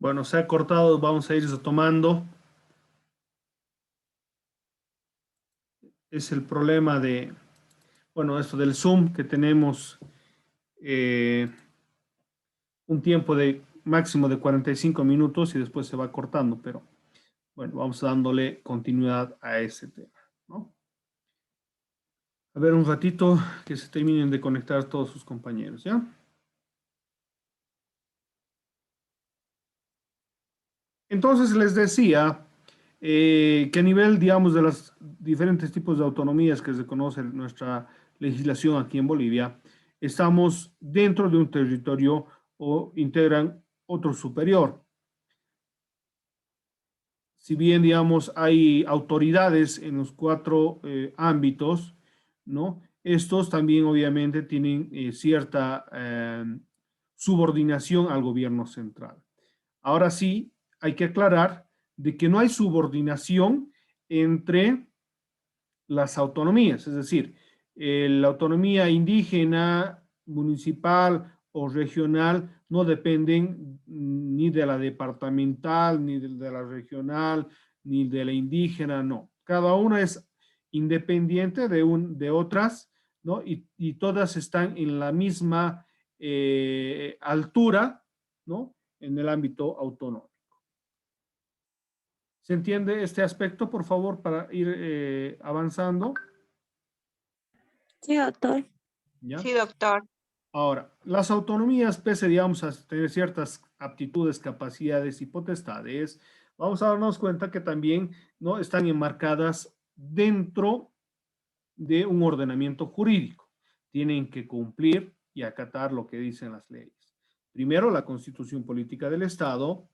Bueno, se ha cortado, vamos a ir retomando. Es el problema de, bueno, esto del Zoom, que tenemos un tiempo de máximo de 45 minutos y después se va cortando, pero bueno, vamos dándole continuidad a ese tema, ¿no? A ver, un ratito que se terminen de conectar todos sus compañeros, ¿ya? Entonces les decía que a nivel, digamos, de los diferentes tipos de autonomías que reconoce nuestra legislación aquí en Bolivia, estamos dentro de un territorio o integran otro superior. Si bien, digamos, hay autoridades en los cuatro ámbitos, ¿no? Estos también obviamente tienen cierta subordinación al gobierno central. Ahora sí, hay que aclarar de que no hay subordinación entre las autonomías, es decir, la autonomía indígena, municipal o regional no dependen ni de la departamental, ni de la regional, ni de la indígena, no. Cada una es independiente de otras, ¿no? Y todas están en la misma altura, ¿no? En el ámbito autónomo. ¿Se entiende este aspecto, por favor, para ir avanzando? Sí, doctor. ¿Ya? Sí, doctor. Ahora, las autonomías, pese, digamos, a tener ciertas aptitudes, capacidades y potestades, vamos a darnos cuenta que también, ¿no?, están enmarcadas dentro de un ordenamiento jurídico. Tienen que cumplir y acatar lo que dicen las leyes. Primero, la Constitución Política del Estado.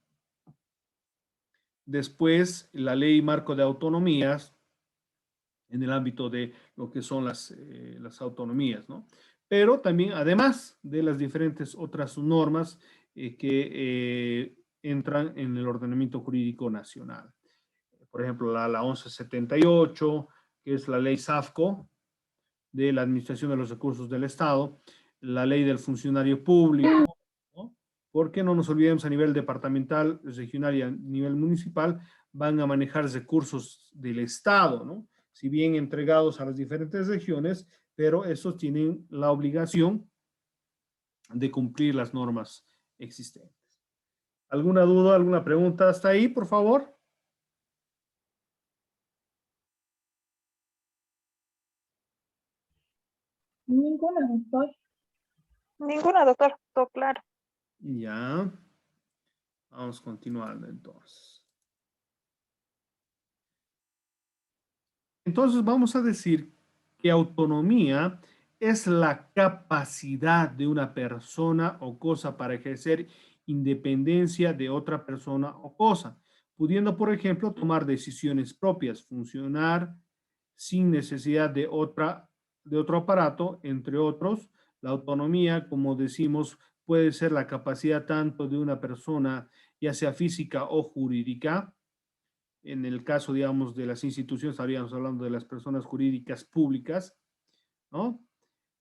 Después, la Ley Marco de Autonomías, en el ámbito de lo que son las autonomías, ¿no? Pero también, además de las diferentes otras normas que entran en el ordenamiento jurídico nacional. Por ejemplo, la 1178, que es la ley SAFCO, de la Administración de los Recursos del Estado, la ley del funcionario público, ¿no? Porque no nos olvidemos, a nivel departamental, regional y a nivel municipal, van a manejar recursos del Estado, ¿no? Si bien entregados a las diferentes regiones, pero esos tienen la obligación de cumplir las normas existentes. ¿Alguna duda, alguna pregunta hasta ahí, por favor? Ninguna, doctor. Ninguna, doctor. Todo claro. Ya. Vamos continuando entonces. Entonces vamos a decir que autonomía es la capacidad de una persona o cosa para ejercer independencia de otra persona o cosa, pudiendo, por ejemplo, tomar decisiones propias, funcionar sin necesidad de otro aparato, entre otros. La autonomía, como decimos, puede ser la capacidad tanto de una persona, ya sea física o jurídica. En el caso, digamos, de las instituciones, estaríamos hablando de las personas jurídicas públicas, ¿no?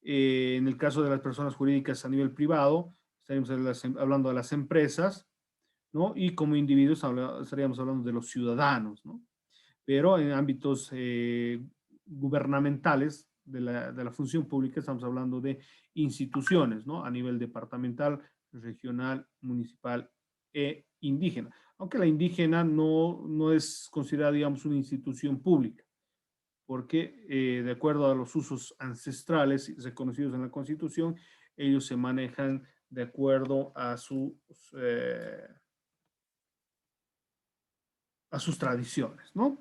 En el caso de las personas jurídicas a nivel privado, estaríamos hablando de las empresas, ¿no? Y como individuos estaríamos hablando de los ciudadanos, ¿no? Pero en ámbitos gubernamentales de la función pública estamos hablando de instituciones, ¿no? A nivel departamental, regional, municipal e indígena. Aunque la indígena no es considerada, digamos, una institución pública, porque de acuerdo a los usos ancestrales reconocidos en la Constitución, ellos se manejan de acuerdo a sus tradiciones, ¿no?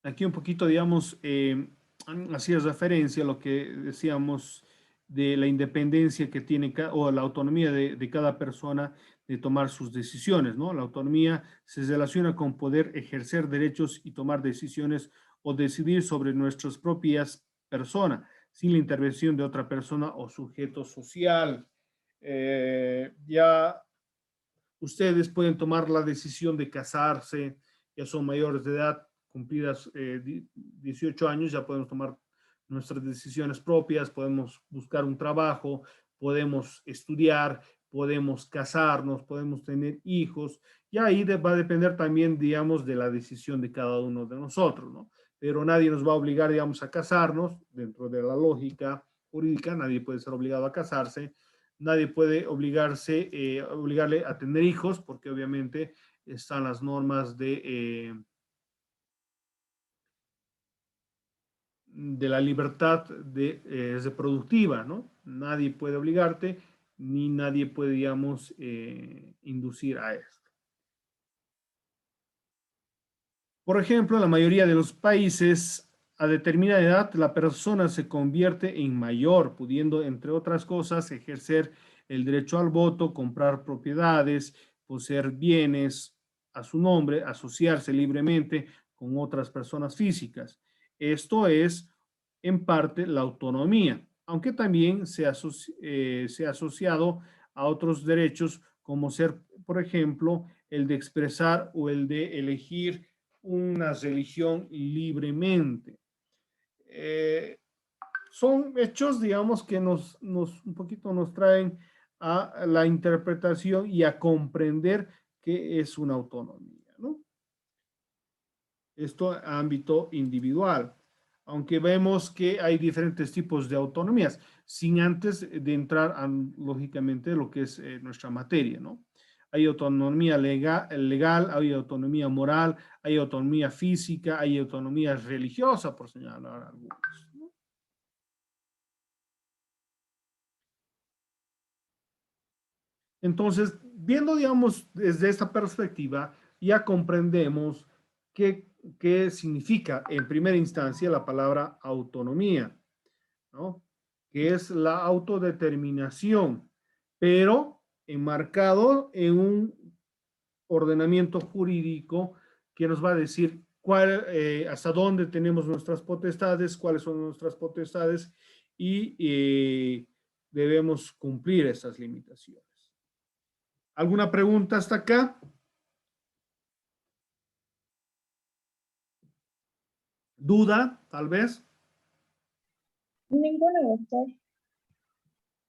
Aquí un poquito, digamos, hacía referencia a lo que decíamos de la independencia que tiene o la autonomía de cada persona de tomar sus decisiones, ¿no? La autonomía se relaciona con poder ejercer derechos y tomar decisiones o decidir sobre nuestras propias personas, sin la intervención de otra persona o sujeto social. Ya ustedes pueden tomar la decisión de casarse, ya son mayores de edad, cumplidas 18 años, ya podemos tomar nuestras decisiones propias, podemos buscar un trabajo, podemos estudiar, podemos casarnos, podemos tener hijos, y ahí va a depender también, digamos, de la decisión de cada uno de nosotros, ¿no? Pero nadie nos va a obligar, digamos, a casarnos dentro de la lógica jurídica, nadie puede ser obligado a casarse, nadie puede obligarle a tener hijos, porque obviamente están las normas de la libertad reproductiva, ¿no? Nadie puede obligarte, ni nadie puede, digamos, inducir a esto. Por ejemplo, en la mayoría de los países, a determinada edad, la persona se convierte en mayor, pudiendo, entre otras cosas, ejercer el derecho al voto, comprar propiedades, poseer bienes a su nombre, asociarse libremente con otras personas físicas. Esto es, en parte, la autonomía, aunque también se ha asociado a otros derechos, como ser, por ejemplo, el de expresar o el de elegir una religión libremente. Son hechos, digamos, que un poquito nos traen a la interpretación y a comprender qué es una autonomía, ¿no? Esto a ámbito individual, aunque vemos que hay diferentes tipos de autonomías, sin antes de entrar, lógicamente, lo que es nuestra materia, ¿no? Hay autonomía legal, hay autonomía moral, hay autonomía física, hay autonomía religiosa, por señalar algunos, ¿no? Entonces, viendo, digamos, desde esta perspectiva, ya comprendemos qué significa en primera instancia la palabra autonomía, ¿no? Que es la autodeterminación, pero enmarcado en un ordenamiento jurídico que nos va a decir hasta dónde tenemos nuestras potestades, cuáles son nuestras potestades y debemos cumplir esas limitaciones. ¿Alguna pregunta hasta acá? ¿Duda, tal vez? Ninguna, doctor.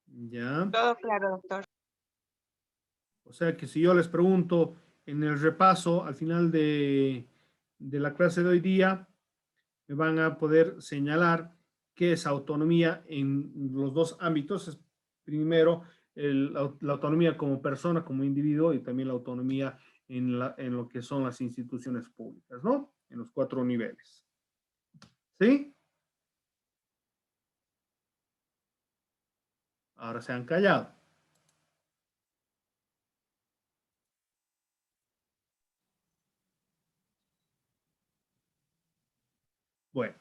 Ya. Todo claro, doctor. O sea que si yo les pregunto en el repaso al final de la clase de hoy día, me van a poder señalar qué es autonomía en los dos ámbitos. Primero, la autonomía como persona, como individuo, y también la autonomía en lo que son las instituciones públicas, ¿no? En los 4 niveles. ¿Sí? Ahora se han callado. Bueno,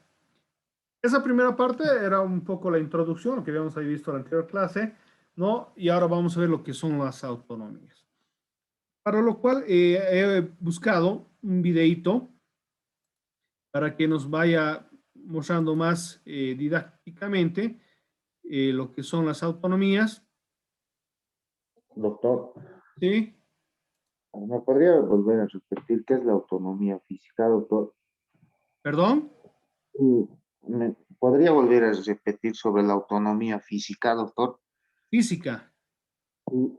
esa primera parte era un poco la introducción, lo que habíamos ahí visto en la anterior clase, ¿no? Y ahora vamos a ver lo que son las autonomías. Para lo cual he buscado un videíto para que nos vaya mostrando más didácticamente lo que son las autonomías. Doctor, ¿Sí? ¿me podría volver a repetir qué es la autonomía física, doctor? ¿Perdón? ¿Me podría volver a repetir sobre la autonomía física, doctor? Física. Sí.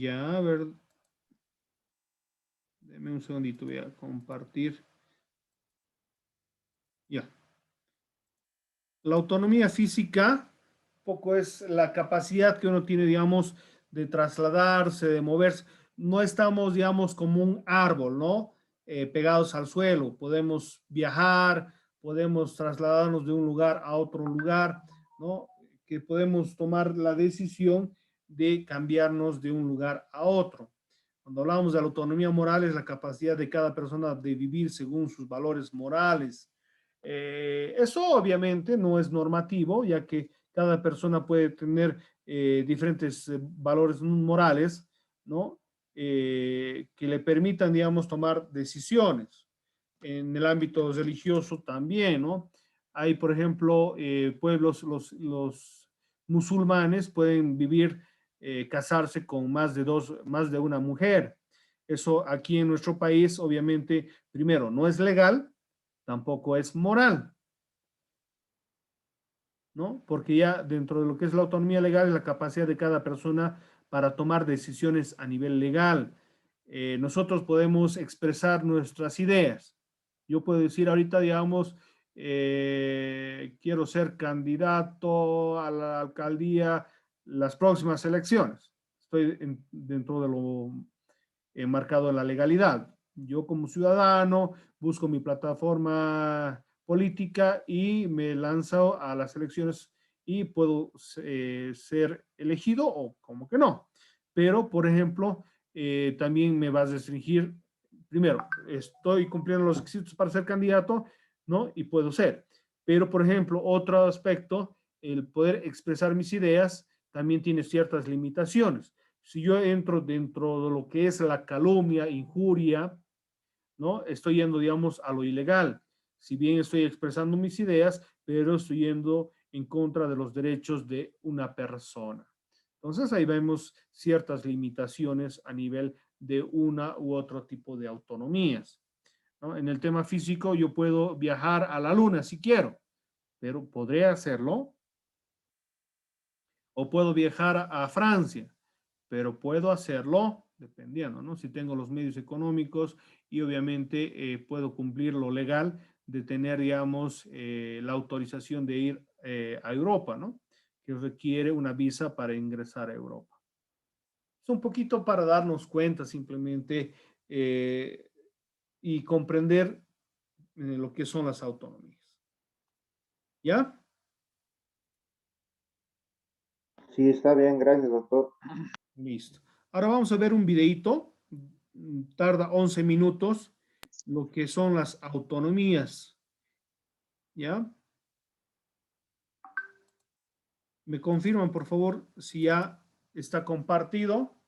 Ya, a ver. Deme un segundito, voy a compartir. Ya. La autonomía física, poco es la capacidad que uno tiene, digamos, de trasladarse, de moverse. No estamos, digamos, como un árbol, ¿no? Pegados al suelo. Podemos viajar, podemos trasladarnos de un lugar a otro lugar, ¿no? Que podemos tomar la decisión de cambiarnos de un lugar a otro. Cuando hablamos de la autonomía moral, es la capacidad de cada persona de vivir según sus valores morales. Eso obviamente no es normativo, ya que cada persona puede tener diferentes valores morales, ¿no? Que le permitan, digamos, tomar decisiones. En el ámbito religioso también, ¿no? Hay, por ejemplo, pueblos, los musulmanes pueden vivir, casarse con más de una mujer. Eso aquí en nuestro país, obviamente, primero, no es legal, tampoco es moral, ¿no? Porque ya dentro de lo que es la autonomía legal es la capacidad de cada persona para tomar decisiones a nivel legal. Nosotros podemos expresar nuestras ideas. Yo puedo decir ahorita, digamos, quiero ser candidato a la alcaldía las próximas elecciones. Estoy dentro de lo marcado en la legalidad. Yo como ciudadano busco mi plataforma política y me lanzo a las elecciones y puedo ser elegido o como que no. Pero, por ejemplo, también me vas a restringir, primero, estoy cumpliendo los requisitos para ser candidato, ¿no? Y puedo ser. Pero, por ejemplo, otro aspecto, el poder expresar mis ideas también tiene ciertas limitaciones. Si yo entro dentro de lo que es la calumnia, injuria, ¿no? Estoy yendo, digamos, a lo ilegal. Si bien estoy expresando mis ideas, pero estoy yendo en contra de los derechos de una persona. Entonces ahí vemos ciertas limitaciones a nivel de una u otro tipo de autonomías, ¿no? En el tema físico yo puedo viajar a la luna si quiero, pero podré hacerlo. O puedo viajar a Francia, pero puedo hacerlo dependiendo, ¿no? Si tengo los medios económicos y obviamente puedo cumplir lo legal de tener, digamos, la autorización de ir a Europa, ¿no? Que requiere una visa para ingresar a Europa. Es un poquito para darnos cuenta simplemente y comprender lo que son las autonomías. ¿Ya? Sí, está bien, gracias, doctor. Listo. Ahora vamos a ver un videito. Tarda 11 minutos, lo que son las autonomías. ¿Ya? Me confirman, por favor, si ya está compartido.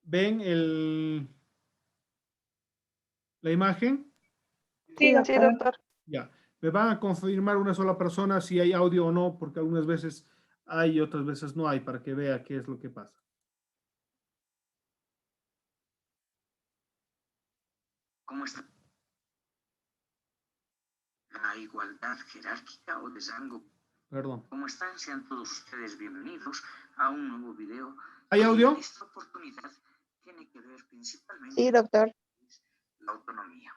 ¿Ven la imagen? Sí, sí, doctor. Ya. Me van a confirmar una sola persona si hay audio o no, porque algunas veces hay y otras veces no hay, para que vea qué es lo que pasa. ¿Cómo está? La igualdad jerárquica o de rango. Perdón. ¿Cómo están? Sean todos ustedes bienvenidos a un nuevo video. ¿Hay audio? Esta oportunidad tiene que ver principalmente Sí, doctor. con la autonomía.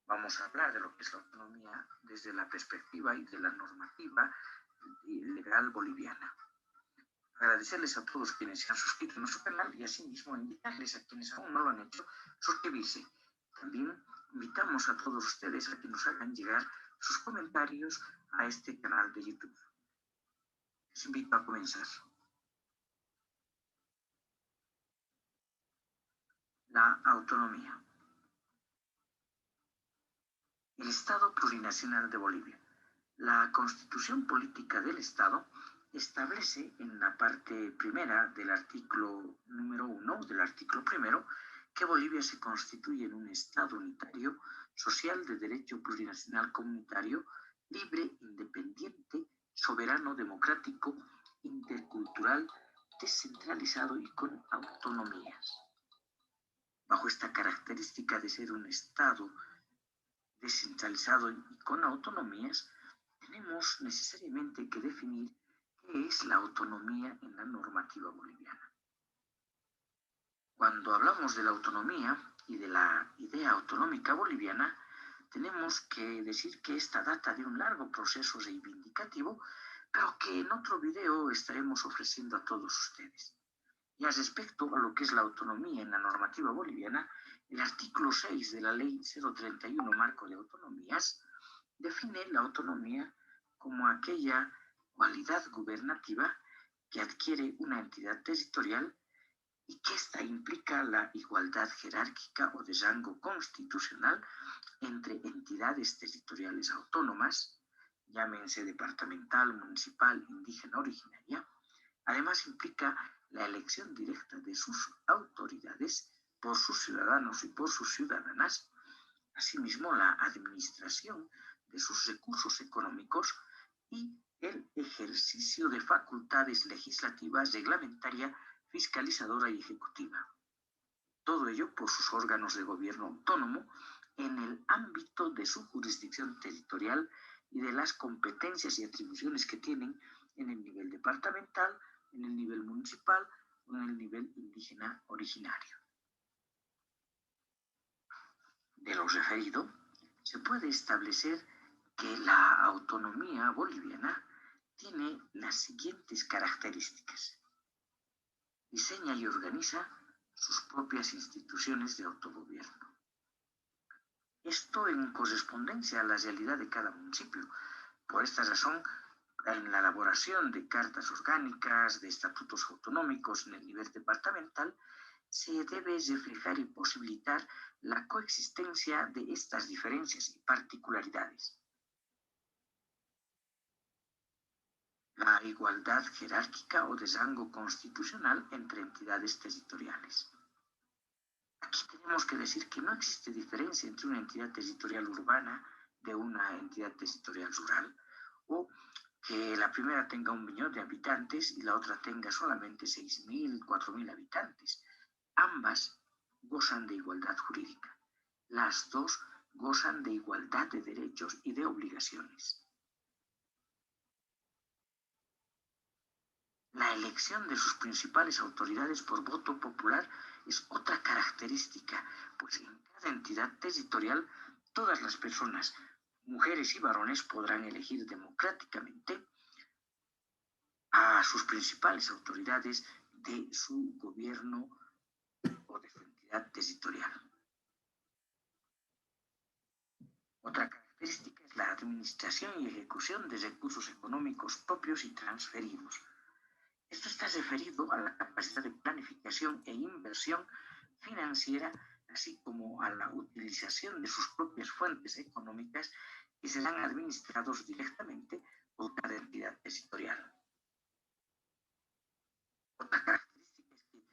Vamos a hablar de lo que es la autonomía desde la perspectiva y de la normativa legal boliviana. Agradecerles a todos quienes se han suscrito a nuestro canal y asimismo invitarles a quienes aún no lo han hecho, suscribirse. También invitamos a todos ustedes a que nos hagan llegar sus comentarios a este canal de YouTube. Les invito a comenzar. La autonomía. El Estado Plurinacional de Bolivia. La Constitución Política del Estado establece en la parte primera del artículo número 1, del artículo primero, que Bolivia se constituye en un Estado unitario, social de derecho plurinacional comunitario, libre, independiente, soberano, democrático, intercultural, descentralizado y con autonomías. Bajo esta característica de ser un Estado descentralizado y con autonomías, tenemos necesariamente que definir qué es la autonomía en la normativa boliviana. Cuando hablamos de la autonomía y de la idea autonómica boliviana, tenemos que decir que esta data de un largo proceso reivindicativo, pero que en otro video estaremos ofreciendo a todos ustedes. Y al respecto a lo que es la autonomía en la normativa boliviana, el artículo 6 de la Ley 031 Marco de Autonomías define la autonomía como aquella cualidad gubernativa que adquiere una entidad territorial y que ésta implica la igualdad jerárquica o de rango constitucional entre entidades territoriales autónomas, llámense departamental, municipal, indígena, originaria. Además implica la elección directa de sus autoridades por sus ciudadanos y por sus ciudadanas, asimismo la administración de sus recursos económicos y el ejercicio de facultades legislativas, reglamentaria fiscalizadora y ejecutiva. Todo ello por sus órganos de gobierno autónomo en el ámbito de su jurisdicción territorial y de las competencias y atribuciones que tienen en el nivel departamental, en el nivel municipal o en el nivel indígena originario. De lo referido, se puede establecer que la autonomía boliviana tiene las siguientes características. Diseña y organiza sus propias instituciones de autogobierno. Esto en correspondencia a la realidad de cada municipio. Por esta razón, en la elaboración de cartas orgánicas, de estatutos autonómicos en el nivel departamental, se debe reflejar y posibilitar la coexistencia de estas diferencias y particularidades. La igualdad jerárquica o de rango constitucional entre entidades territoriales. Aquí tenemos que decir que no existe diferencia entre una entidad territorial urbana de una entidad territorial rural, o que la primera tenga 1 millón de habitantes y la otra tenga solamente 6.000, 4.000 habitantes. Ambas gozan de igualdad jurídica. Las dos gozan de igualdad de derechos y de obligaciones. La elección de sus principales autoridades por voto popular es otra característica, pues en cada entidad territorial todas las personas, mujeres y varones, podrán elegir democráticamente a sus principales autoridades de su gobierno o de su entidad territorial. Otra característica es la administración y ejecución de recursos económicos propios y transferidos. Esto está referido a la capacidad de planificación e inversión financiera, así como a la utilización de sus propias fuentes económicas que serán administrados directamente por cada entidad territorial. Otra característica es que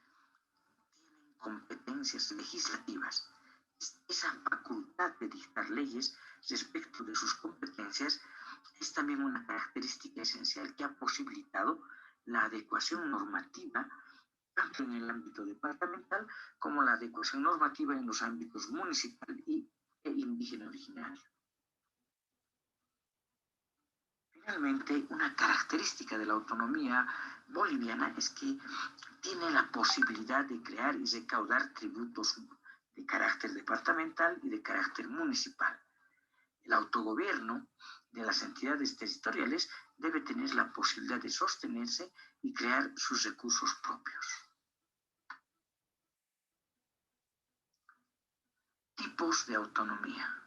tienen competencias legislativas. Esa facultad de dictar leyes respecto de sus competencias es también una característica esencial que ha posibilitado la adecuación normativa tanto en el ámbito departamental como la adecuación normativa en los ámbitos municipal e indígena originario. Finalmente, una característica de la autonomía boliviana es que tiene la posibilidad de crear y recaudar tributos de carácter departamental y de carácter municipal. El autogobierno de las entidades territoriales debe tener la posibilidad de sostenerse y crear sus recursos propios. Tipos de autonomía.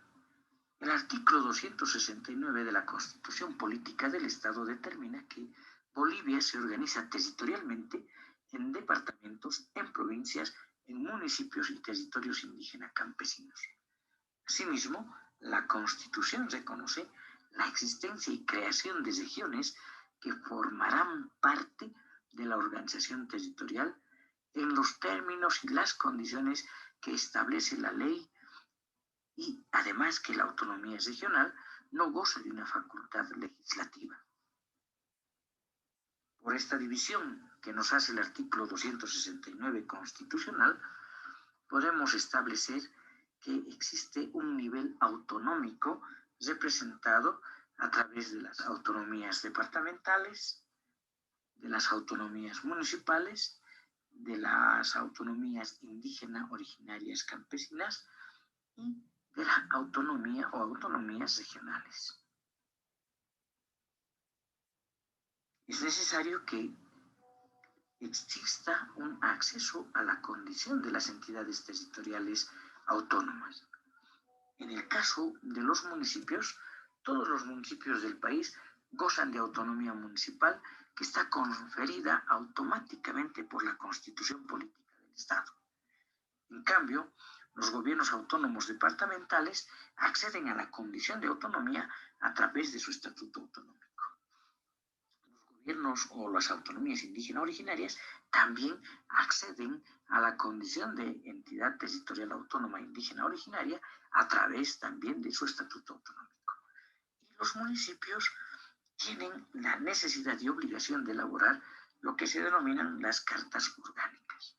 El artículo 269 de la Constitución Política del Estado determina que Bolivia se organiza territorialmente en departamentos, en provincias, en municipios y territorios indígenas campesinos. Asimismo, la Constitución reconoce la existencia y creación de regiones que formarán parte de la organización territorial en los términos y las condiciones que establece la ley, y además que la autonomía regional no goza de una facultad legislativa. Por esta división que nos hace el artículo 269 constitucional, podemos establecer que existe un nivel autonómico representado a través de las autonomías departamentales, de las autonomías municipales, de las autonomías indígenas originarias campesinas y de la autonomía o autonomías regionales. Es necesario que exista un acceso a la condición de las entidades territoriales autónomas. En el caso de los municipios, todos los municipios del país gozan de autonomía municipal que está conferida automáticamente por la Constitución Política del Estado. En cambio, los gobiernos autónomos departamentales acceden a la condición de autonomía a través de su estatuto autonómico. Los gobiernos o las autonomías indígenas originarias también acceden a la condición de entidad territorial autónoma indígena originaria a través también de su estatuto autonómico. Y los municipios tienen la necesidad y obligación de elaborar lo que se denominan las cartas orgánicas.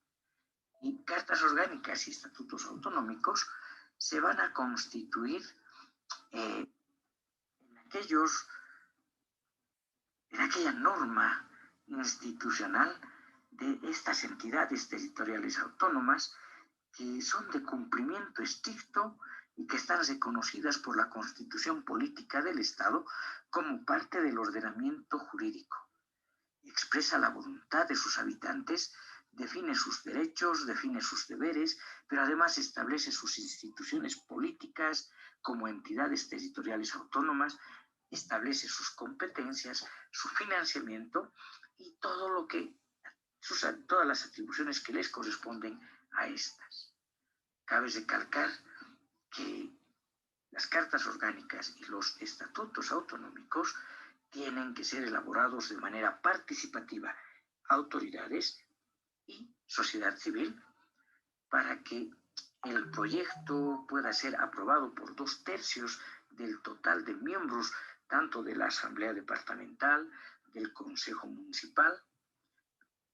Y cartas orgánicas y estatutos autonómicos se van a constituir en aquella norma institucional de estas entidades territoriales autónomas que son de cumplimiento estricto y que están reconocidas por la Constitución Política del Estado como parte del ordenamiento jurídico. Expresa la voluntad de sus habitantes, define sus derechos, define sus deberes, pero además establece sus instituciones políticas como entidades territoriales autónomas, establece sus competencias, su financiamiento y todas las atribuciones que les corresponden a estas. Cabe recalcar que las cartas orgánicas y los estatutos autonómicos tienen que ser elaborados de manera participativa, autoridades y sociedad civil, para que el proyecto pueda ser aprobado por 2/3 del total de miembros, tanto de la Asamblea Departamental, del Consejo Municipal,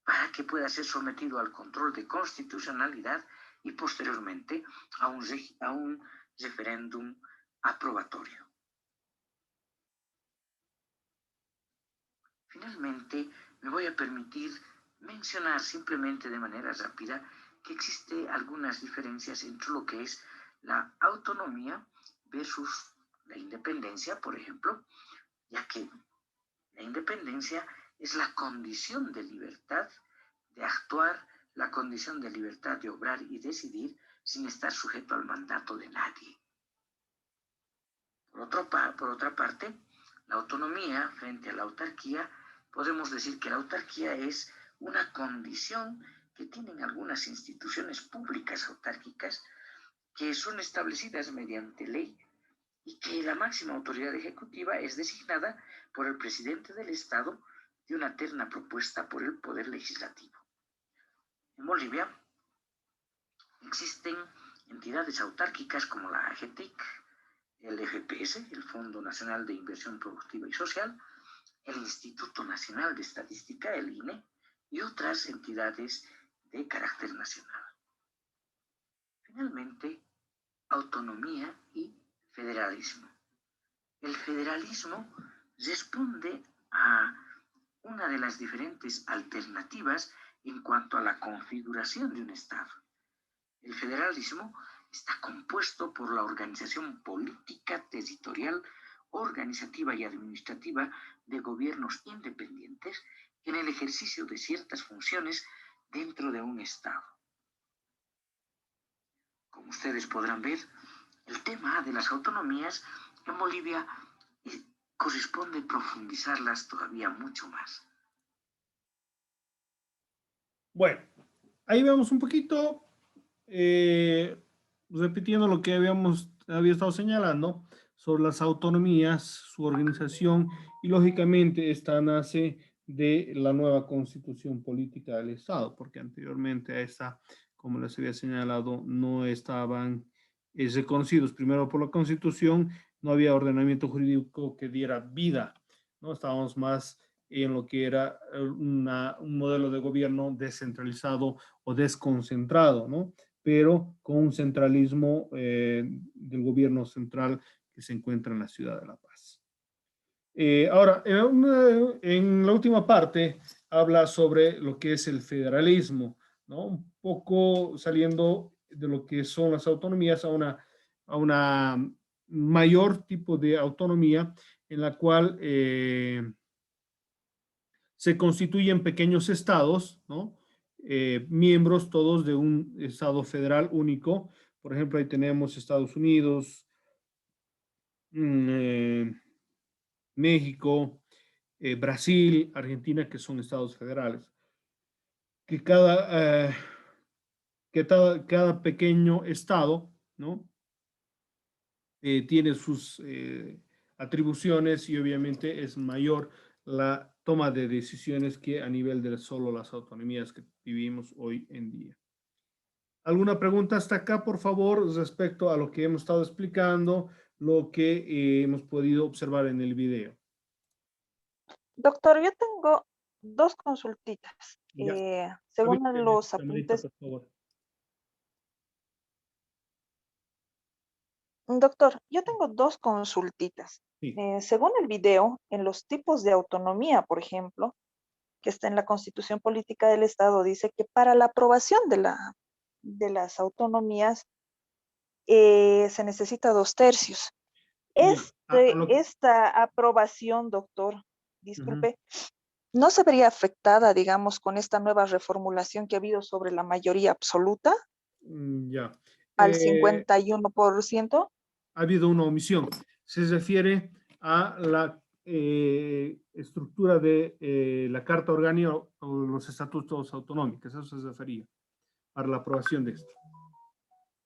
para que pueda ser sometido al control de constitucionalidad y posteriormente a un referéndum aprobatorio. Finalmente, me voy a permitir mencionar simplemente de manera rápida que existen algunas diferencias entre lo que es la autonomía versus la independencia, por ejemplo, ya que la independencia es la condición de libertad de actuar, la condición de libertad de obrar y decidir sin estar sujeto al mandato de nadie. Por otra parte, la autonomía frente a la autarquía, podemos decir que la autarquía es una condición que tienen algunas instituciones públicas autárquicas que son establecidas mediante ley y que la máxima autoridad ejecutiva es designada por el presidente del Estado de una terna propuesta por el Poder Legislativo. En Bolivia existen entidades autárquicas como la AGETIC, el FPS, el Fondo Nacional de Inversión Productiva y Social, el Instituto Nacional de Estadística, el INE, y otras entidades de carácter nacional. Finalmente, autonomía y federalismo. El federalismo responde a una de las diferentes alternativas en cuanto a la configuración de un Estado. El federalismo está compuesto por la organización política, territorial, organizativa y administrativa de gobiernos independientes en el ejercicio de ciertas funciones dentro de un Estado. Como ustedes podrán ver, el tema de las autonomías en Bolivia corresponde profundizarlas todavía mucho más. Bueno, ahí vemos un poquito, repitiendo lo que había estado señalando sobre las autonomías, su organización, y lógicamente esta nace de la nueva Constitución Política del Estado, porque anteriormente a esta, como les había señalado, no estaban reconocidos primero por la Constitución, no había ordenamiento jurídico que diera vida, ¿no? Estábamos más en lo que era un modelo de gobierno descentralizado o desconcentrado, ¿no? Pero con un centralismo del gobierno central que se encuentra en la ciudad de La Paz. Ahora, en la última parte habla sobre lo que es el federalismo, ¿no? Un poco saliendo de lo que son las autonomías a una mayor tipo de autonomía en la cual se constituyen pequeños estados, ¿no? Miembros todos de un estado federal único. Por ejemplo, ahí tenemos Estados Unidos, México, Brasil, Argentina, que son estados federales. Que cada pequeño estado, ¿no? Tiene sus atribuciones y obviamente es mayor la toma de decisiones que a nivel de solo las autonomías que vivimos hoy en día. ¿Alguna pregunta hasta acá, por favor, respecto a lo que hemos estado explicando, lo que hemos podido observar en el video? Doctor, yo tengo dos consultitas. Ya. Según Avíseme, los camarita, apuntes. por favor. Doctor, yo tengo dos consultitas. Sí. Según el video, en los tipos de autonomía, por ejemplo, que está en la Constitución Política del Estado, dice que para la aprobación de las autonomías se necesita 2/3. Ya. Esta aprobación, doctor, Ujú. disculpe, ¿no se vería afectada, digamos, con esta nueva reformulación que ha habido sobre la mayoría absoluta Ya. al 51%? Ha habido una omisión. Se refiere a la estructura de la Carta Orgánica o los estatutos autonómicos. Eso se refería para la aprobación de esto.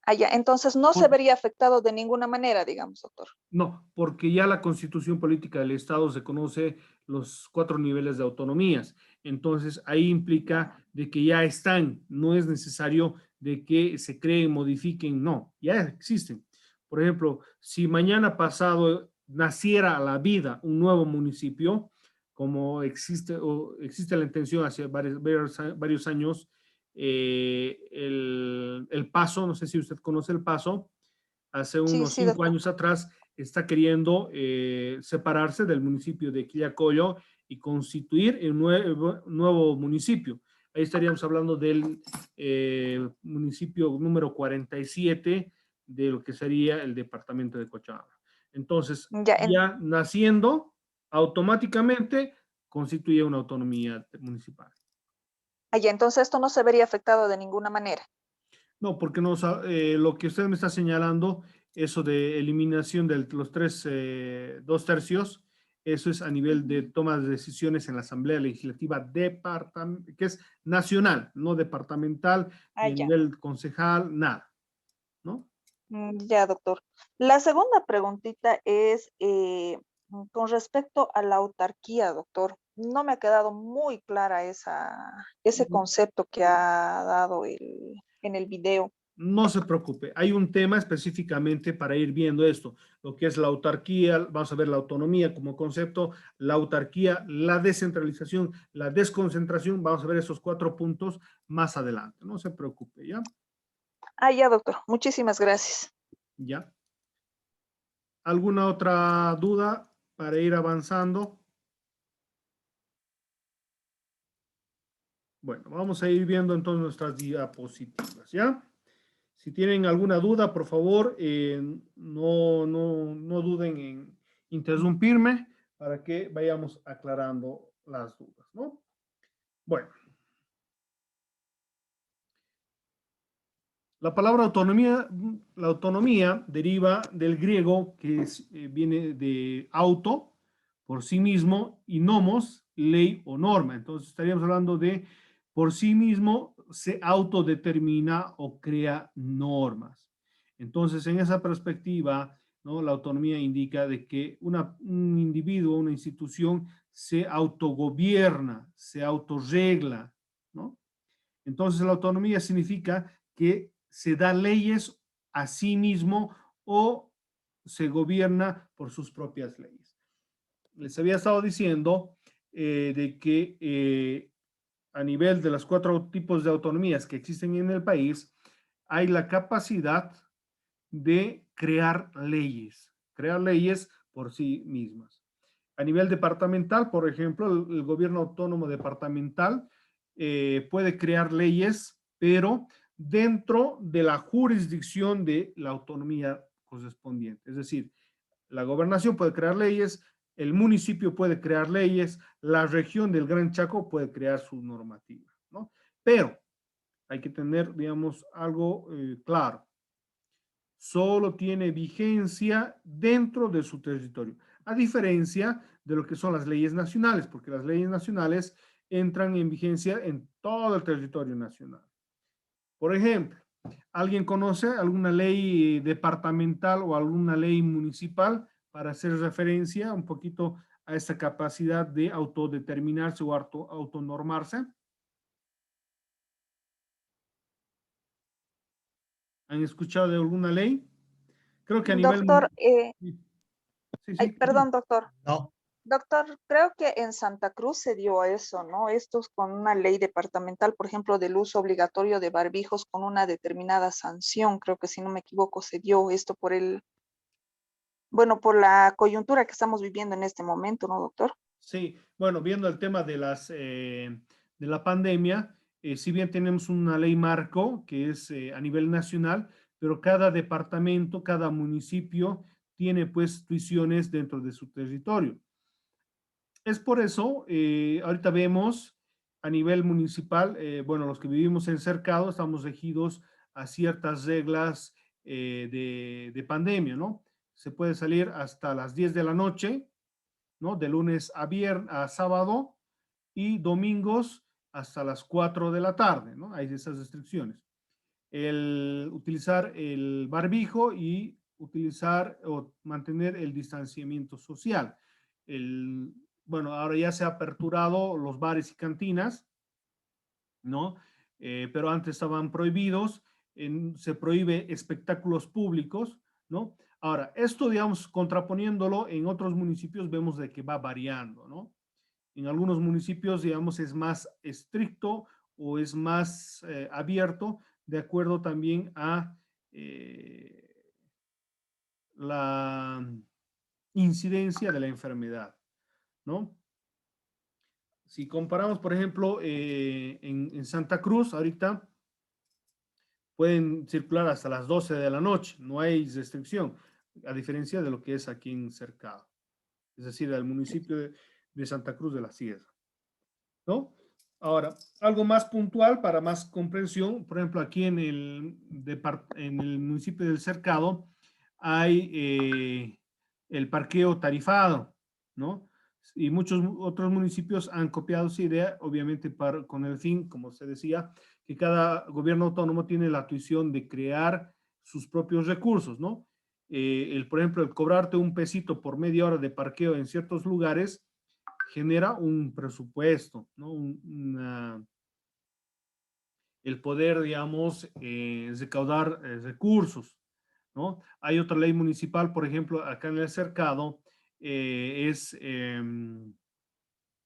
Allá, entonces no se Por- vería afectado de ninguna manera, digamos, doctor. No, porque ya la Constitución Política del Estado se conoce los 4 niveles de autonomías. Entonces, ahí implica de que ya están, no es necesario de que se creen, modifiquen, no, ya existen. Por ejemplo, si mañana pasado naciera a la vida un nuevo municipio, como existe o existe la intención hace varios años, el Paso, no sé si usted conoce el Paso, hace Sí, unos sí, 5 doctor. años atrás, está queriendo separarse del municipio de Quillacollo y constituir un nuevo municipio. Ahí estaríamos hablando del municipio número 47 de lo que sería el departamento de Cochabamba. Entonces, Ya, ya naciendo, automáticamente constituye una autonomía municipal. entonces esto no se vería afectado de ninguna manera. No, porque no, lo que usted me está señalando, eso de eliminación de los 2/3, eso es a nivel de toma de decisiones en la Asamblea Legislativa que es nacional, no departamental, ni a Ya. nivel concejal, nada, ¿no? Ya, doctor. La segunda preguntita es con respecto a la autarquía, doctor. No me ha quedado muy clara ese concepto que ha dado en el video. No se preocupe, hay un tema específicamente para ir viendo esto, lo que es la autarquía, vamos a ver la autonomía como concepto, la autarquía, la descentralización, la desconcentración, vamos a ver esos 4 puntos más adelante, no se preocupe, ¿ya? Ya, doctor. Muchísimas gracias. ¿Ya? ¿Alguna otra duda para ir avanzando? Bueno, vamos a ir viendo entonces nuestras diapositivas, ¿ya? Si tienen alguna duda, por favor, no duden en interrumpirme para que vayamos aclarando las dudas, ¿no? Bueno, la palabra autonomía, la autonomía deriva del griego que viene de auto, por sí mismo, y nomos, ley o norma. Entonces estaríamos hablando de por sí mismo se autodetermina o crea normas. Entonces, en esa perspectiva, ¿no? La autonomía indica de que un individuo, una institución se autogobierna, se autorregla, ¿no? Entonces, la autonomía significa que se da leyes a sí mismo o se gobierna por sus propias leyes. Les había estado diciendo de que a nivel de los 4 tipos de autonomías que existen en el país, hay la capacidad de crear leyes por sí mismas. A nivel departamental, por ejemplo, el gobierno autónomo departamental puede crear leyes, pero dentro de la jurisdicción de la autonomía correspondiente. Es decir, la gobernación puede crear leyes, el municipio puede crear leyes, la región del Gran Chaco puede crear su normativa, ¿no? Pero hay que tener, digamos, algo claro. Solo tiene vigencia dentro de su territorio, a diferencia de lo que son las leyes nacionales, porque las leyes nacionales entran en vigencia en todo el territorio nacional. Por ejemplo, ¿alguien conoce alguna ley departamental o alguna ley municipal para hacer referencia un poquito a esta capacidad de autodeterminarse o autonormarse? ¿Han escuchado de alguna ley? Creo que a nivel... Doctor, Sí, sí. perdón, doctor. No. Doctor, creo que en Santa Cruz se dio eso, ¿no? Estos con una ley departamental, por ejemplo, del uso obligatorio de barbijos con una determinada sanción. Creo que si no me equivoco se dio esto por bueno, por la coyuntura que estamos viviendo en este momento, ¿no, doctor? Sí, bueno, viendo el tema de de la pandemia, si bien tenemos una ley marco que es a nivel nacional, pero cada departamento, cada municipio tiene pues tuiciones dentro de su territorio. Es por eso, ahorita vemos a nivel municipal, bueno, los que vivimos en cercado estamos regidos a ciertas reglas de pandemia, ¿no? Se puede salir hasta las 10 de la noche, ¿no? De lunes a sábado y domingos hasta las 4 de la tarde, ¿no? Hay esas restricciones. El utilizar el barbijo y utilizar o mantener el distanciamiento social. El, bueno, ahora ya se ha aperturado los bares y cantinas, ¿no? Pero antes estaban prohibidos, se prohíbe espectáculos públicos, ¿no? Ahora, esto, digamos, contraponiéndolo en otros municipios, vemos de que va variando, ¿no? En algunos municipios, digamos, es más estricto o es más abierto, de acuerdo también a la incidencia de la enfermedad, ¿no? Si comparamos, por ejemplo, en Santa Cruz, ahorita pueden circular hasta las 12 de la noche, no hay restricción, a diferencia de lo que es aquí en Cercado, es decir, el municipio de Santa Cruz de la Sierra, ¿no? Ahora, algo más puntual para más comprensión, por ejemplo, aquí en el municipio del Cercado hay el parqueo tarifado, ¿no? Y muchos otros municipios han copiado esa idea, obviamente con el fin, como se decía, que cada gobierno autónomo tiene la tuición de crear sus propios recursos, ¿no? Por ejemplo, el cobrarte un pesito por media hora de parqueo en ciertos lugares genera un presupuesto, ¿no? El poder, digamos, recaudar recursos, ¿no? Hay otra ley municipal, por ejemplo, acá en el cercado, es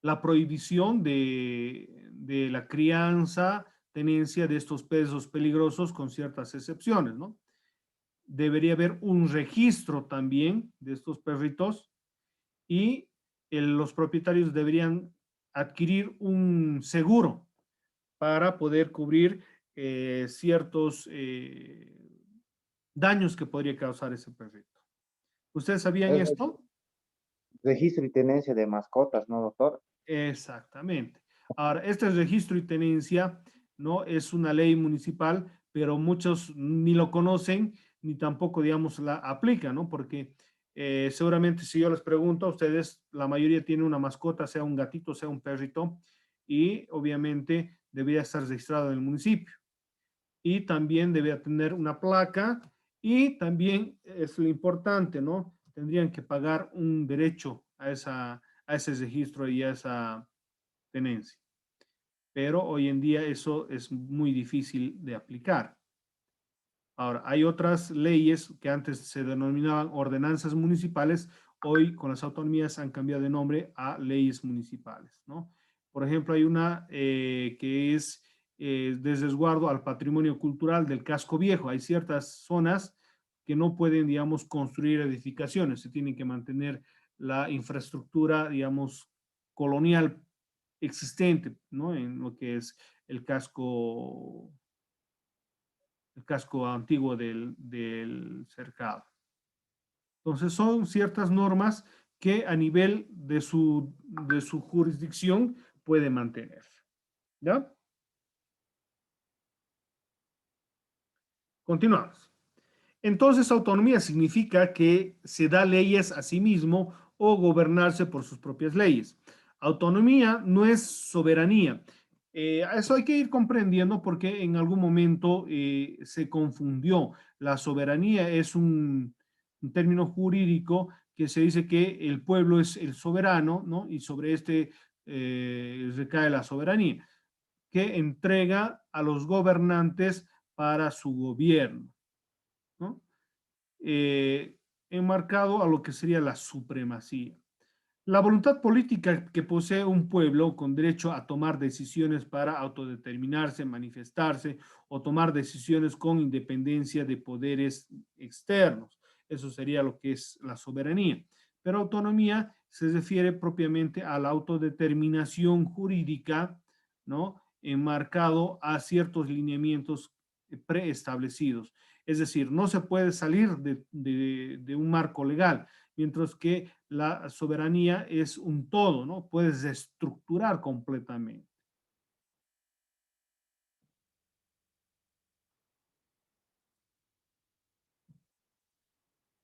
la prohibición de la crianza, tenencia de estos pesos peligrosos con ciertas excepciones, ¿no? Debería haber un registro también de estos perritos y los propietarios deberían adquirir un seguro para poder cubrir ciertos daños que podría causar ese perrito. ¿Ustedes sabían Es esto? registro y tenencia de mascotas, ¿no, doctor? Exactamente. Ahora, este registro y tenencia, ¿no? Es una ley municipal, pero muchos ni lo conocen, ni tampoco, digamos, la aplican, ¿no? Porque seguramente si yo les pregunto a ustedes, la mayoría tiene una mascota, sea un gatito, sea un perrito, y obviamente debería estar registrado en el municipio. Y también debería tener una placa y también es lo importante, ¿no? Tendrían que pagar un derecho a ese registro y a esa tenencia. Pero hoy en día eso es muy difícil de aplicar. Ahora, hay otras leyes que antes se denominaban ordenanzas municipales, hoy con las autonomías han cambiado de nombre a leyes municipales, ¿no? Por ejemplo, hay una que es de resguardo al patrimonio cultural del casco viejo. Hay ciertas zonas que no pueden, digamos, construir edificaciones, se tienen que mantener la infraestructura, digamos, colonial existente, ¿no? En lo que es el casco antiguo del cercado. Entonces son ciertas normas que a nivel de su jurisdicción puede mantener. ¿Ya? Continuamos. Entonces, autonomía significa que se da leyes a sí mismo o gobernarse por sus propias leyes. Autonomía no es soberanía. Eso hay que ir comprendiendo porque en algún momento se confundió. La soberanía es un término jurídico que se dice que el pueblo es el soberano, ¿no? Y sobre este recae la soberanía, que entrega a los gobernantes para su gobierno, ¿no? Enmarcado a lo que sería la supremacía. La voluntad política que posee un pueblo con derecho a tomar decisiones para autodeterminarse, manifestarse o tomar decisiones con independencia de poderes externos. Eso sería lo que es la soberanía. Pero autonomía se refiere propiamente a la autodeterminación jurídica, ¿no? Enmarcado a ciertos lineamientos preestablecidos. Es decir, no se puede salir de un marco legal, mientras que la soberanía es un todo, ¿no? Puedes estructurar completamente.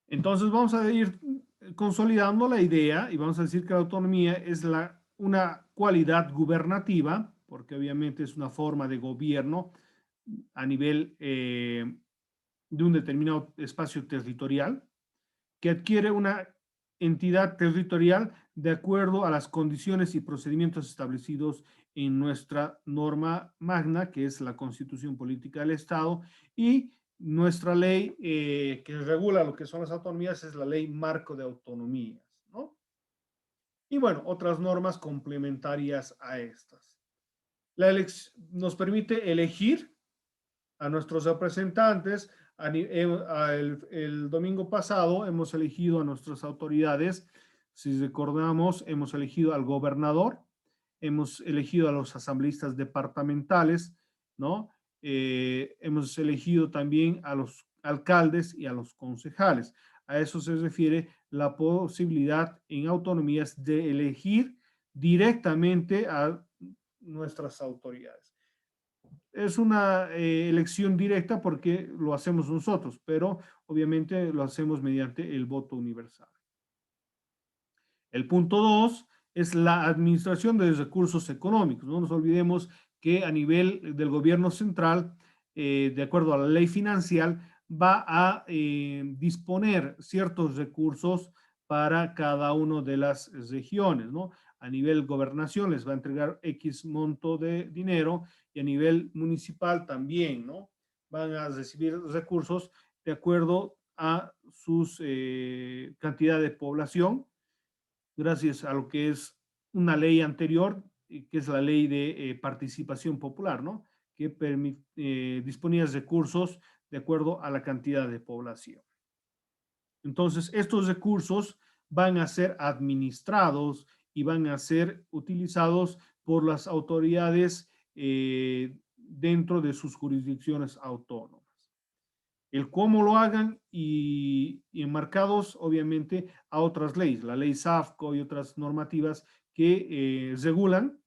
Entonces vamos a ir consolidando la idea y vamos a decir que la autonomía es una cualidad gubernativa, porque obviamente es una forma de gobierno a nivel de un determinado espacio territorial, que adquiere una entidad territorial de acuerdo a las condiciones y procedimientos establecidos en nuestra norma magna, que es la Constitución Política del Estado, y nuestra ley que regula lo que son las autonomías es la Ley Marco de Autonomías, ¿no? Y bueno, otras normas complementarias a estas. Nos permite elegir a nuestros representantes. El domingo pasado hemos elegido a nuestras autoridades. Si recordamos, hemos elegido al gobernador, hemos elegido a los asambleístas departamentales, ¿no? Hemos elegido también a los alcaldes y a los concejales. A eso se refiere la posibilidad en autonomías de elegir directamente a nuestras autoridades. Es una elección directa porque lo hacemos nosotros, pero obviamente lo hacemos mediante el voto universal. El punto 2 es la administración de los recursos económicos. No nos olvidemos que a nivel del gobierno central, de acuerdo a la ley financiera, va a disponer ciertos recursos para cada una de las regiones, ¿no? A nivel gobernación les va a entregar X monto de dinero y a nivel municipal también, ¿no? Van a recibir recursos de acuerdo a sus cantidad de población, gracias a lo que es una ley anterior, que es la ley de participación popular, ¿no? Que disponía de recursos de acuerdo a la cantidad de población. Entonces, estos recursos van a ser administrados y van a ser utilizados por las autoridades dentro de sus jurisdicciones autónomas. El cómo lo hagan y enmarcados, obviamente, a otras leyes, la ley SAFCO y otras normativas que regulan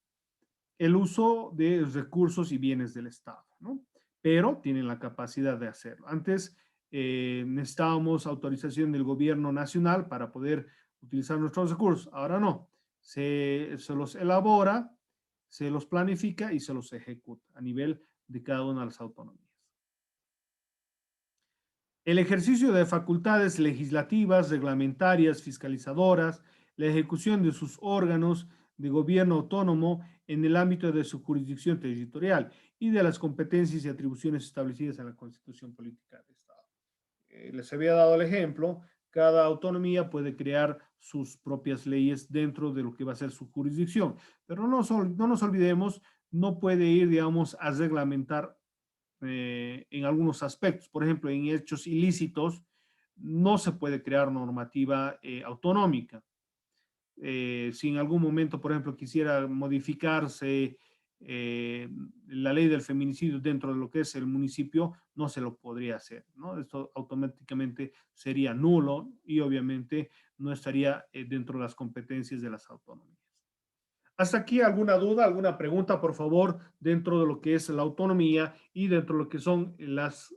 el uso de recursos y bienes del Estado, ¿no? Pero tienen la capacidad de hacerlo. Antes necesitábamos autorización del gobierno nacional para poder utilizar nuestros recursos. Ahora no. Se los elabora, se los planifica y se los ejecuta a nivel de cada una de las autonomías. El ejercicio de facultades legislativas, reglamentarias, fiscalizadoras, la ejecución de sus órganos de gobierno autónomo en el ámbito de su jurisdicción territorial y de las competencias y atribuciones establecidas en la Constitución Política del Estado. Les había dado el ejemplo, cada autonomía puede crear sus propias leyes dentro de lo que va a ser su jurisdicción, pero no nos olvidemos, no puede ir, digamos, a reglamentar en algunos aspectos. Por ejemplo, en hechos ilícitos no se puede crear normativa autonómica. Si en algún momento, por ejemplo, quisiera modificarse la ley del feminicidio dentro de lo que es el municipio, no se lo podría hacer, ¿no? Esto automáticamente sería nulo y obviamente no estaría dentro de las competencias de las autonomías. Hasta aquí, ¿alguna duda, alguna pregunta, por favor, dentro de lo que es la autonomía y dentro de lo que son las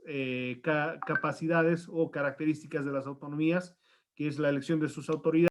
capacidades o características de las autonomías, que es la elección de sus autoridades?